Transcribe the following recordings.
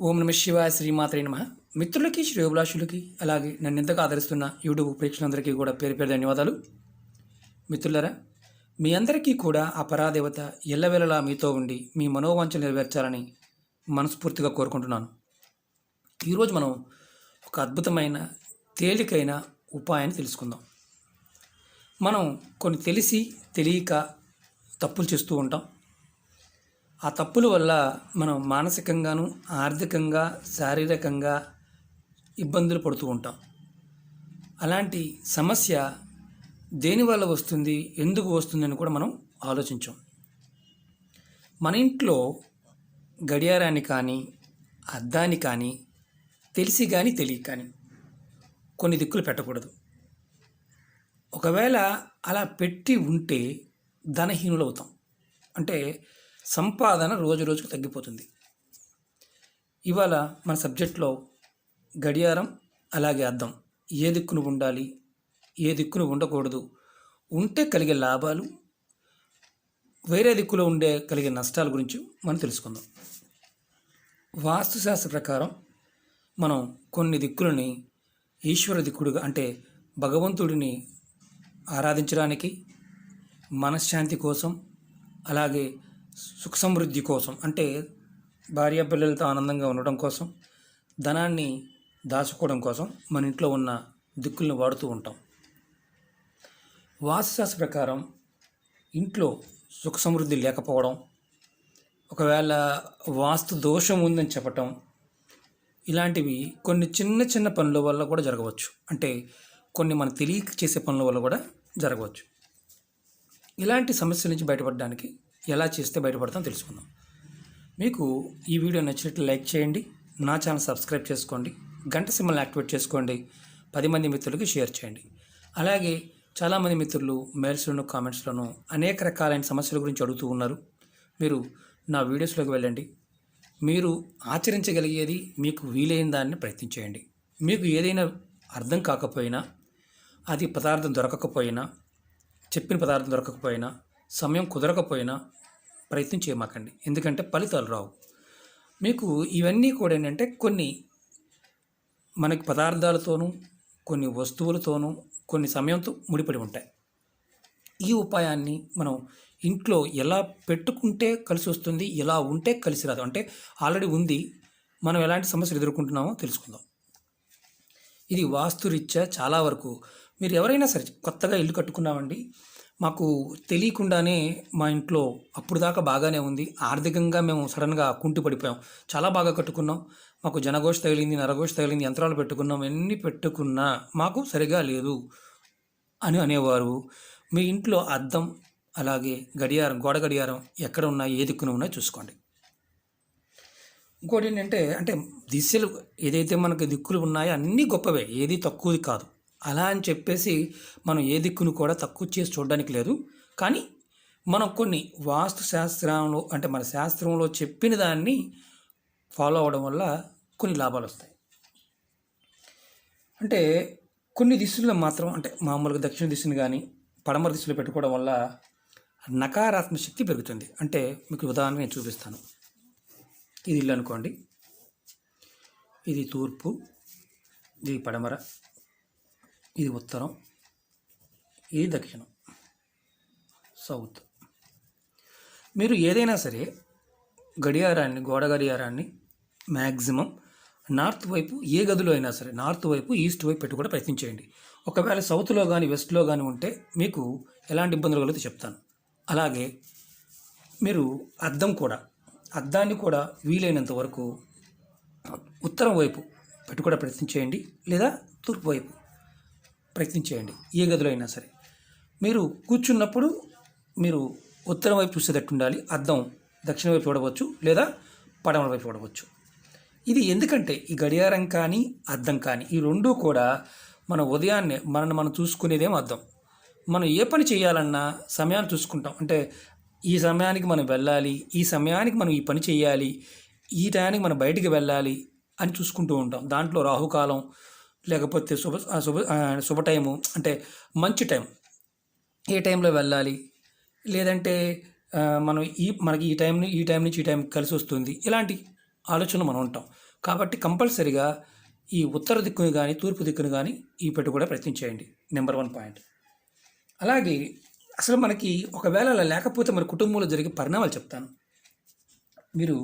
ఓం నమ శివాయ శ్రీమాత్రే నమ. మిత్రులకి, శ్రేయోభిలాషులకి, అలాగే నన్ను ఎంతగా ఆదరిస్తున్న యూట్యూబ్ ప్రేక్షకులందరికీ కూడా పేరు పేరు ధన్యవాదాలు. మిత్రులరా, మీ అందరికీ కూడా ఆ పరాదేవత ఎల్లవేళలా మీతో ఉండి మీ మనోవాంఛలు నెరవేర్చాలని మనస్ఫూర్తిగా కోరుకుంటున్నాను. ఈరోజు మనం ఒక అద్భుతమైన తేలికైన ఉపాయాన్ని తెలుసుకుందాం. మనం కొన్ని తెలిసి తెలియక తప్పులు చేస్తూ ఉంటాం. ఆ తప్పుల వల్ల మనం మానసికంగాను, ఆర్థికంగా, శారీరకంగా ఇబ్బందులు పడుతూ ఉంటాం. అలాంటి సమస్య దేనివల్ల వస్తుంది, ఎందుకు వస్తుందని కూడా మనం ఆలోచించాం. మన ఇంట్లో గడియారాన్ని కానీ, అద్దాన్ని కానీ తెలిసి కానీ తెలియక కానీ కొన్ని దిక్కులు పెట్టకూడదు. ఒకవేళ అలా పెట్టి ఉంటే ధనహీనులు అవుతాం. అంటే సంపాదన రోజు రోజుకు తగ్గిపోతుంది. ఇవాళ మన సబ్జెక్ట్లో గడియారం అలాగే అద్దం ఏ దిక్కును ఉండాలి, ఏ దిక్కును ఉండకూడదు, ఉంటే కలిగే లాభాలు, వేరే దిక్కులో ఉండే కలిగే నష్టాల గురించి మనం తెలుసుకుందాం. వాస్తుశాస్త్ర ప్రకారం మనం కొన్ని దిక్కులని ఈశ్వర దిక్కుడుగా, అంటే భగవంతుడిని ఆరాధించడానికి, మనశ్శాంతి కోసం, అలాగే సుఖ సమృద్ధి కోసం, అంటే భార్య పిల్లలతో ఆనందంగా ఉండడం కోసం, ధనాన్ని దాచుకోవడం కోసం మన ఇంట్లో ఉన్న దిక్కులను వాడుతూ ఉంటాం. వాస్తుశాస్త్ర ప్రకారం ఇంట్లో సుఖ సమృద్ధి లేకపోవడం, ఒకవేళ వాస్తు దోషం ఉందని చెప్పటం, ఇలాంటివి కొన్ని చిన్న చిన్న పనుల వల్ల కూడా జరగవచ్చు. అంటే కొన్ని మన తెలియక చేసే పనుల వల్ల కూడా జరగవచ్చు. ఇలాంటి సమస్యల నుంచి బయటపడడానికి ఎలా చేస్తే బయటపడతామో తెలుసుకుందాం. మీకు ఈ వీడియో నచ్చినట్లు లైక్ చేయండి, నా ఛానల్ సబ్స్క్రైబ్ చేసుకోండి, గంట సింబల్ని యాక్టివేట్ చేసుకోండి, 10 మంది మిత్రులకి షేర్ చేయండి. అలాగే చాలామంది మిత్రులు మెయిల్స్లోను, కామెంట్స్లోనూ అనేక రకాలైన సమస్యల గురించి అడుగుతూ ఉన్నారు. మీరు నా వీడియోస్లోకి వెళ్ళండి. మీరు ఆచరించగలిగేది, మీకు వీలైన దాన్ని ప్రయత్నించేయండి. మీకు ఏదైనా అర్థం కాకపోయినా, అది పదార్థం దొరకకపోయినా, చెప్పిన పదార్థం దొరకకపోయినా, సమయం కుదరకపోయినా ప్రయత్నం చేయమాకండి. ఎందుకంటే ఫలితాలు రావు. మీకు ఇవన్నీ కూడా ఏంటంటే కొన్ని మనకి పదార్థాలతోనూ, కొన్ని వస్తువులతోనూ, కొన్ని సమయంతో ముడిపడి ఉంటాయి. ఈ ఉపాయాన్ని మనం ఇంట్లో ఎలా పెట్టుకుంటే కలిసి వస్తుంది, ఎలా ఉంటే కలిసి రాదు, అంటే ఆల్రెడీ ఉంది, మనం ఎలాంటి సమస్యలు ఎదుర్కొంటున్నామో తెలుసుకుందాం. ఇది వాస్తురీత్యా చాలా వరకు మీరు ఎవరైనా సరే కొత్తగా ఇల్లు కట్టుకున్నామండి, మాకు తెలియకుండానే మా ఇంట్లో అప్పుడు దాకా బాగానే ఉంది, ఆర్థికంగా మేము సడన్గా కుంటిపడిపోయాం, చాలా బాగా కట్టుకున్నాం, మాకు జనఘోష తగిలింది, నరఘోష తగిలింది, యంత్రాలు పెట్టుకున్నాం, ఎన్ని పెట్టుకున్నా మాకు సరిగా లేదు అని అనేవారు. మీ ఇంట్లో అద్దం అలాగే గడియారం, గోడ గడియారం ఎక్కడ ఉన్నాయి, ఏ దిక్కున ఉన్నాయో చూసుకోండి. ఇంకోటి ఏంటంటే, అంటే దిశలు ఏదైతే మనకు దిక్కులు ఉన్నాయో అన్నీ గొప్పవే, ఏది తక్కువది కాదు. అలా అని చెప్పేసి మనం ఏ దిక్కును కూడా తక్కువ చేసి చూడడానికి లేదు. కానీ మనం కొన్ని వాస్తు శాస్త్రంలో, అంటే మన శాస్త్రంలో చెప్పిన దాన్ని ఫాలో అవ్వడం వల్ల కొన్ని లాభాలు వస్తాయి. అంటే కొన్ని దిశల్లో మాత్రం, అంటే మామూలుగా దక్షిణ దిశను కానీ పడమర దిశలో పెట్టుకోవడం వల్ల నకారాత్మక శక్తి పెరుగుతుంది. అంటే మీకు ఉదాహరణ నేను చూపిస్తాను. ఇది ఇల్లు అనుకోండి, ఇది తూర్పు, ఇది పడమర, ఇది ఉత్తరం, ఇది దక్షిణం, సౌత్. మీరు ఏదైనా సరే గడియారాన్ని, గోడ గడియారాన్ని మ్యాక్సిమం నార్త్ వైపు, ఏ గదిలో అయినా సరే నార్త్ వైపు, ఈస్ట్ వైపు పెట్టుకోవడం ప్రయత్నించేయండి. ఒకవేళ సౌత్లో కానీ వెస్ట్లో కానీ ఉంటే మీకు ఎలాంటి ఇబ్బందులు కలుగుతాయో చెప్తాను. అలాగే మీరు అద్దాన్ని కూడా వీలైనంత వరకు ఉత్తరం వైపు పెట్టుకోవడం ప్రయత్నించేయండి, లేదా తూర్పు వైపు ప్రయత్నించేయండి. ఏ గదిలో అయినా సరే మీరు కూర్చున్నప్పుడు మీరు ఉత్తరం వైపు చూసేటట్టు ఉండాలి. అద్దం దక్షిణ వైపు చూడవచ్చు, లేదా పడమర వైపు చూడవచ్చు. ఇది ఎందుకంటే ఈ గడియారం కానీ అద్దం కానీ ఈ రెండూ కూడా మన ఉదయాన్నే మనం చూసుకునేదేమో అద్దం. మనం ఏ పని చేయాలన్నా సమయాన్ని చూసుకుంటాం. అంటే ఈ సమయానికి మనం వెళ్ళాలి, ఈ సమయానికి మనం ఈ పని చేయాలి, ఈ టయానికి మనం బయటికి వెళ్ళాలి అని చూసుకుంటూ ఉంటాం. దాంట్లో రాహుకాలం, లేకపోతే శుభ టైము, అంటే మంచి టైం, ఏ టైంలో వెళ్ళాలి, లేదంటే మనం మనకి ఈ టైం నుంచి ఈ టైం కలిసి వస్తుంది, ఇలాంటి ఆలోచనలు మనం ఉంటాం. కాబట్టి కంపల్సరిగా ఈ ఉత్తర దిక్కును కానీ తూర్పు దిక్కును కానీ ఈ పెట్టుకోవడం ప్రయత్నం చేయండి. Number 1 point. అలాగే అసలు మనకి ఒకవేళ అలా లేకపోతే మన కుటుంబంలో జరిగే పరిణామాలు చెప్తాను. మీరు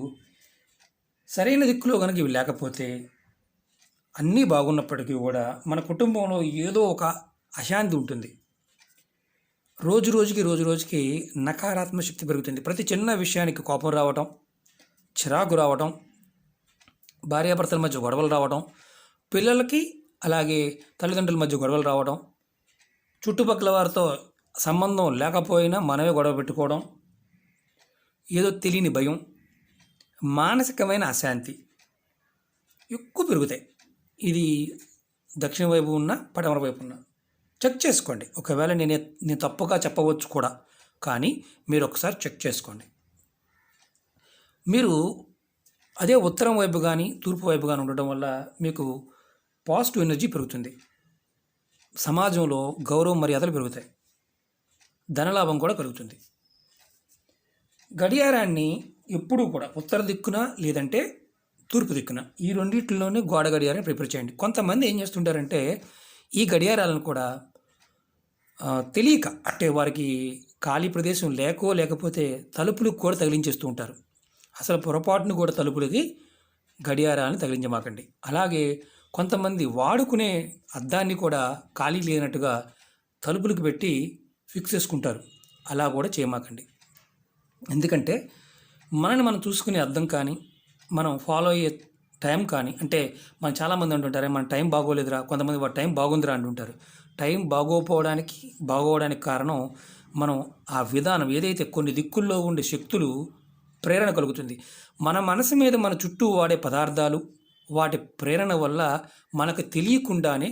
సరైన దిక్కులో కనుక ఇవి లేకపోతే అన్నీ బాగున్నప్పటికీ కూడా మన కుటుంబంలో ఏదో ఒక అశాంతి ఉంటుంది. రోజు రోజుకి నకారాత్మక శక్తి పెరుగుతుంది. ప్రతి చిన్న విషయానికి కోపం రావటం, చిరాకు రావటం, భార్యాభర్తల మధ్య గొడవలు రావటం, పిల్లలకి అలాగే తల్లిదండ్రుల మధ్య గొడవలు రావడం, చుట్టుపక్కల వారితో సంబంధం లేకపోయినా మనమే గొడవ పెట్టుకోవడం, ఏదో తెలియని భయం, మానసికమైన అశాంతి ఎక్కువ పెరుగుతాయి. ఇది దక్షిణ వైపు ఉన్న పడమర వైపు ఉన్న చెక్ చేసుకోండి. ఒకవేళ నేను తప్పుగా చెప్పవచ్చు కూడా, కానీ మీరు ఒకసారి చెక్ చేసుకోండి. మీరు అదే ఉత్తరం వైపు కానీ తూర్పు వైపు కానీ ఉండడం వల్ల మీకు పాజిటివ్ ఎనర్జీ పెరుగుతుంది. సమాజంలో గౌరవ మర్యాదలు పెరుగుతాయి. ధనలాభం కూడా కలుగుతుంది. గడియారాన్ని ఎప్పుడూ కూడా ఉత్తర దిక్కున లేదంటే తూర్పు దిక్కున ఈ రెండింటిలోనే గోడ గడియారాన్ని ప్రిపేర్ చేయండి. కొంతమంది ఏం చేస్తుంటారంటే ఈ గడియారాలను కూడా తెలియక అంటే వారికి ఖాళీ ప్రదేశం లేకపోతే తలుపులకు కూడా తగిలించేస్తూ ఉంటారు. అసలు పొరపాటును కూడా తలుపులకి గడియారాలను తగిలించమాకండి. అలాగే కొంతమంది వాడుకునే అద్దాన్ని కూడా ఖాళీ లేనట్టుగా తలుపులకు పెట్టి ఫిక్స్ చేసుకుంటారు. అలా కూడా చేయమాకండి. ఎందుకంటే మనని మనం చూసుకునే అద్దం కానీ మనం ఫాలో అయ్యే టైం కానీ అంటే మనం చాలామంది అంటుంటారే మన టైం బాగోలేదురా, కొంతమంది వాడు టైం బాగుందిరా అంటుంటారు. టైం బాగోవడానికి కారణం మనం ఆ విధానం ఏదైతే కొన్ని దిక్కుల్లో ఉండే శక్తులు ప్రేరణ కలుగుతుంది. మన మనసు మీద మన చుట్టూ వాడే పదార్థాలు వాటి ప్రేరణ వల్ల మనకు తెలియకుండానే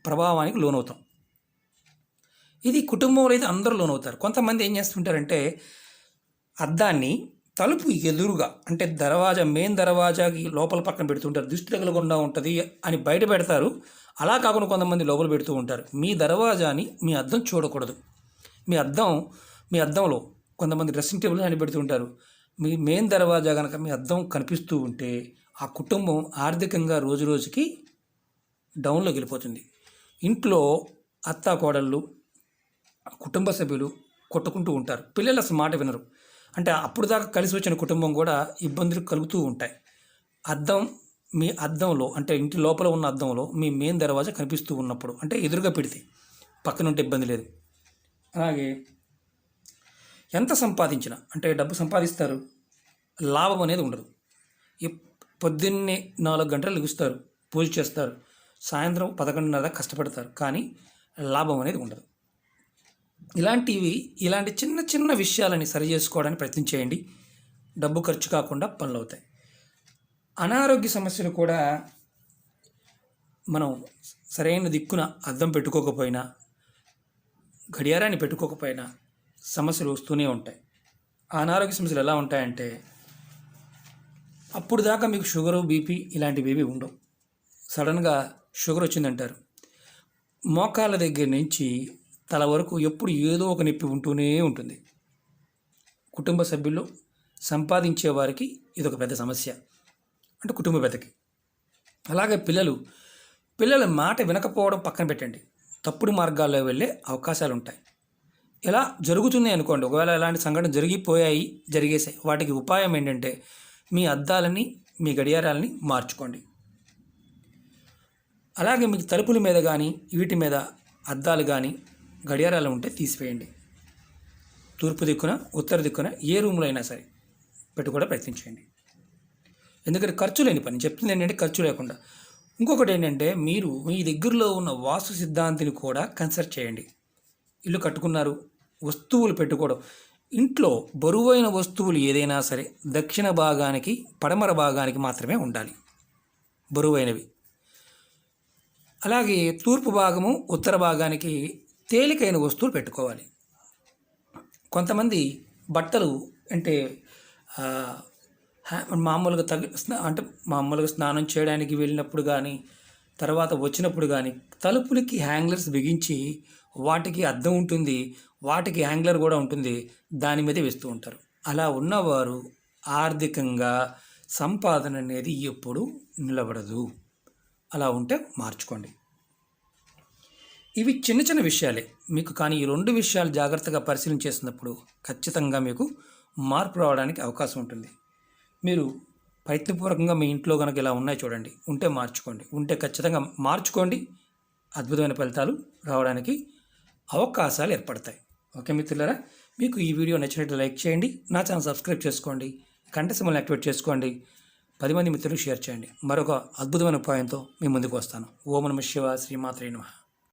ప్రభావానికి లోనవుతాం. ఇది కుటుంబంలో అయితే అందరూ లోనవుతారు. కొంతమంది ఏం చేస్తుంటారంటే అద్దాన్ని తలుపు ఎదురుగా అంటే మెయిన్ దర్వాజాకి లోపల పక్కన పెడుతుంటారు. దృష్టి తగలకుండా ఉంటుంది అని బయట పెడతారు. అలా కాకుండా కొంతమంది లోపల పెడుతూ ఉంటారు. మీ దర్వాజాని మీ అద్దం చూడకూడదు. మీ అద్దంలో కొంతమంది డ్రెస్సింగ్ టేబుల్ అని పెడుతూ ఉంటారు. మీ మెయిన్ దర్వాజా కనుక మీ అద్దం కనిపిస్తూ ఉంటే ఆ కుటుంబం ఆర్థికంగా రోజుకి డౌన్లోకి వెళ్ళిపోతుంది. ఇంట్లో అత్త కోడళ్ళు కుటుంబ సభ్యులు కొట్టుకుంటూ ఉంటారు. పిల్లలు అసలు మాట వినరు. అంటే అప్పుడు దాకా కలిసి వచ్చిన కుటుంబం కూడా ఇబ్బందులు కలుగుతూ ఉంటాయి. మీ అద్దంలో అంటే ఇంటి లోపల ఉన్న అద్దంలో మీ మెయిన్ దర్వాజా కనిపిస్తూ ఉన్నప్పుడు అంటే ఎదురుగా పెడితే పక్కన ఉంటే ఇబ్బంది లేదు. అలాగే ఎంత సంపాదించినా అంటే డబ్బు సంపాదిస్తారు, లాభం అనేది ఉండదు. పొద్దున్నే 4 గంటలు లెగుస్తారు, పూజ చేస్తారు, సాయంత్రం 11:30 కష్టపడతారు, కానీ లాభం అనేది ఉండదు. ఇలాంటి చిన్న చిన్న విషయాలని సరి చేసుకోవడానికి ప్రయత్నం చేయండి. డబ్బు ఖర్చు కాకుండా పనులు అవుతాయి. అనారోగ్య సమస్యలు కూడా మనం సరైన దిక్కున అద్దం పెట్టుకోకపోయినా గడియారాన్ని పెట్టుకోకపోయినా సమస్యలు వస్తూనే ఉంటాయి. ఆ అనారోగ్య సమస్యలు ఎలా ఉంటాయంటే అప్పుడు దాకా మీకు షుగరు బీపీ ఇలాంటివి ఏవి ఉండవు. సడన్గా షుగర్ వచ్చిందంటారు. మోకాళ్ళ దగ్గర నుంచి తల వరకు ఎప్పుడు ఏదో ఒక నొప్పి ఉంటూనే ఉంటుంది. కుటుంబ సభ్యులు సంపాదించే వారికి ఇదొక పెద్ద సమస్య అంటే కుటుంబ పెద్దకి. అలాగే పిల్లల మాట వినకపోవడం పక్కన పెట్టండి, తప్పుడు మార్గాల్లో వెళ్ళే అవకాశాలు ఉంటాయి. ఇలా జరుగుతున్నాయి అనుకోండి, ఒకవేళ ఇలాంటి సంఘటన జరిగేసాయి, వాటికి ఉపాయం ఏంటంటే మీ అద్దాలని మీ గడియారాలని మార్చుకోండి. అలాగే మీకు తలుపుల మీద కానీ వీటి మీద అద్దాలు కానీ గడియారాలు ఉంటే తీసివేయండి. తూర్పు దిక్కున ఉత్తర దిక్కున ఏ రూమ్లో అయినా సరే పెట్టుకోవడం ప్రయత్నించండి. ఎందుకంటే ఖర్చు లేని పని చెప్తుంది ఏంటంటే ఖర్చు లేకుండా. ఇంకొకటి ఏంటంటే మీరు మీ దగ్గరలో ఉన్న వాస్తు సిద్ధాంతిని కూడా కన్సల్ట్ చేయండి. ఇల్లు కట్టుకున్నారు, వస్తువులు పెట్టుకోవడం, ఇంట్లో బరువైన వస్తువులు ఏదైనా సరే దక్షిణ భాగానికి పడమర భాగానికి మాత్రమే ఉండాలి బరువైనవి. అలాగే తూర్పు భాగము ఉత్తర భాగానికి తేలికైన వస్తువులు పెట్టుకోవాలి. కొంతమంది బట్టలు అంటే మామూలుగా స్నానం చేయడానికి వెళ్ళినప్పుడు కానీ తర్వాత వచ్చినప్పుడు కానీ తలుపులకి హ్యాంగ్లర్స్ బిగించి వాటికి అద్దం ఉంటుంది, వాటికి హ్యాంగ్లర్ కూడా ఉంటుంది, దాని మీద వేస్తూ ఉంటారు. అలా ఉన్నవారు ఆర్థికంగా సంపాదన అనేది ఎప్పుడూ నిలబడదు. అలా ఉంటే మార్చుకోండి. ఇవి చిన్న చిన్న విషయాలే మీకు, కానీ ఈ 2 విషయాలు జాగ్రత్తగా పరిశీలన చేసినప్పుడు ఖచ్చితంగా మీకు మార్పు రావడానికి అవకాశం ఉంటుంది. మీరు ప్రయత్నపూర్వకంగా మీ ఇంట్లో కనుక ఇలా ఉన్నాయి చూడండి, ఉంటే మార్చుకోండి. ఉంటే ఖచ్చితంగా మార్చుకోండి. అద్భుతమైన ఫలితాలు రావడానికి అవకాశాలు ఏర్పడతాయి. ఓకే మిత్రులారా, మీకు ఈ వీడియో నచ్చినట్టు లైక్ చేయండి, నా ఛానల్ సబ్స్క్రైబ్ చేసుకోండి, గంట సింబల్ని యాక్టివేట్ చేసుకోండి, 10 మంది మిత్రులకు షేర్ చేయండి. మరొక అద్భుతమైన ఉపాయంతో మీ ముందుకు వస్తాను. ఓం నమః శివాయ. శ్రీమాత్రే నమః.